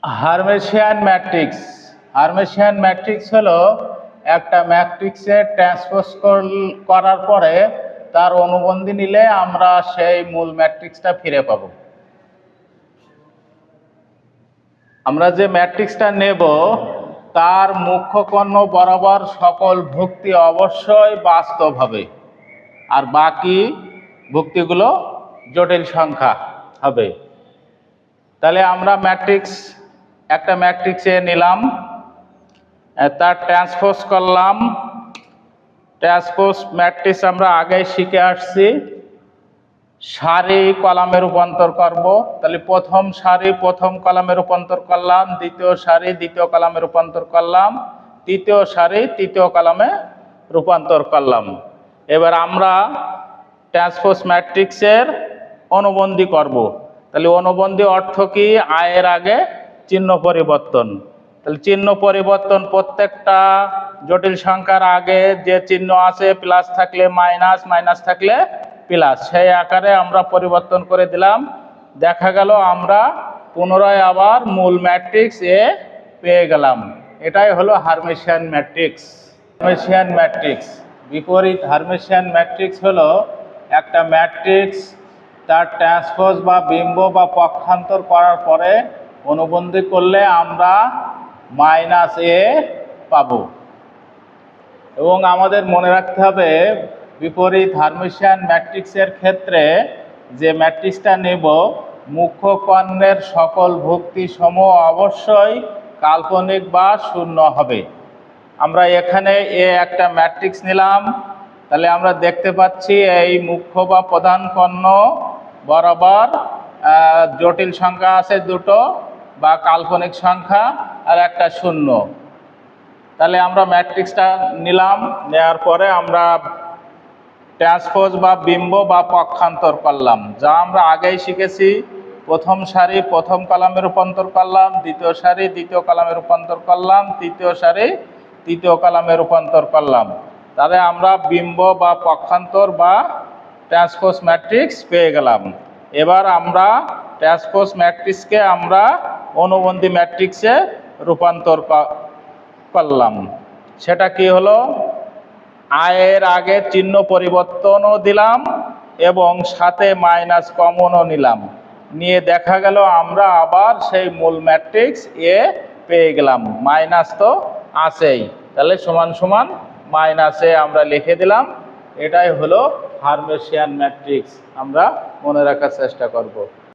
হার্মেশিয়ান matrix. হার্মেশিয়ান matrix হলো একটা ম্যাট্রিক্সে ট্রান্সপোজ করার পরে তার অনুবন্ধী নিলে আমরা সেই মূল ম্যাট্রিক্সটা ফিরে পাবো। আমরা যে ম্যাট্রিক্সটা নেব তার মুখ্য কর্ণ বরাবর সকল ভুক্তি অবশ্যই বাস্তব হবে, আর বাকি ভুক্তিগুলো জটিল সংখ্যা হবে। তাহলে আমরা একটা ম্যাট্রিক্সে নিলাম, তার ট্রান্সপোজ করলাম। ট্রান্সপোজ ম্যাট্রিক্স আমরা আগেই শিখে আসছি। সারি কলামে রূপান্তর করব। তাহলে প্রথম সারি প্রথম কলামে রূপান্তর করলাম, দ্বিতীয় সারি দ্বিতীয় কলামে রূপান্তর করলাম, তৃতীয় সারি তৃতীয় কলামে রূপান্তর করলাম। এবার আমরা ট্রান্সপোজ ম্যাট্রিক্সের অনুবন্ধী করব। তাহলে অনুবন্ধী অর্থ কি? আয়ের আগে চিহ্ন পরিবর্তন। তাহলে চিহ্ন পরিবর্তন, প্রত্যেকটা জটিল সংখ্যার আগে যে চিহ্ন আছে, প্লাস থাকলে মাইনাস, মাইনাস থাকলে প্লাস, সেই আকারে আমরা পরিবর্তন করে দিলাম। দেখা গেল আমরা পুনরায় আবার মূল ম্যাট্রিক্স এ পেয়ে গেলাম। এটাই হলো হার্মেশিয়ান ম্যাট্রিক্স। হার্মেশিয়ান ম্যাট্রিক্স বিপরীত। হার্মেশিয়ান ম্যাট্রিক্স হলো একটা ম্যাট্রিক্স তার ট্রান্সপোজ বা বিম্ব বা পক্ষান্তর করার পরে অনুবন্ধী করলে আমরা মাইনাস এ পাবো। এবং আমাদের মনে রাখতে হবে, বিপরীত হার্মেশিয়ান ম্যাট্রিক্সের ক্ষেত্রে যে ম্যাট্রিক্সটা নেব, মুখ্য কর্ণের সকল ভুক্তি সমূহ অবশ্যই কাল্পনিক বা শূন্য হবে। আমরা এখানে একটা ম্যাট্রিক্স নিলাম, তাহলে আমরা দেখতে পাচ্ছি এই মুখ্য বা প্রধান কর্ণ বরাবর জটিল সংখ্যা আছে দুটো বা কাল্পনিক সংখ্যা, আর একটা শূন্য। তাহলে আমরা ম্যাট্রিক্সটা নিলাম, নেওয়ার পরে আমরা ট্রান্সপোজ বা বিম্ব বা পক্ষান্তর করলাম, যা আমরা আগেই শিখেছি। প্রথম সারি প্রথম কলামে রূপান্তর করলাম, দ্বিতীয় সারি দ্বিতীয় কলামে রূপান্তর করলাম, তৃতীয় সারি তৃতীয় কলামে রূপান্তর করলাম। তাহলে আমরা বিম্ব বা পক্ষান্তর বা ট্রান্সপোজ ম্যাট্রিক্স পেয়ে গেলাম। এবার আমরা ট্রান্সপোজ ম্যাট্রিক্সকে আমরা অনুবন্ধী ম্যাট্রিক্সে রূপান্তর করলাম। সেটা কি হলো? আয়ের আগে চিহ্ন পরিবর্তনও দিলাম এবং সাথে মাইনাস কমনও নিলাম। নিয়ে দেখা গেল আমরা আবার সেই মূল ম্যাট্রিক্স এ পেয়ে গেলাম। মাইনাস তো আছেই, তাহলে সমান সমান মাইনাসে আমরা লিখে দিলাম। এটাই হলো হার্মেশিয়ান ম্যাট্রিক্স। আমরা মনে রাখার চেষ্টা করব।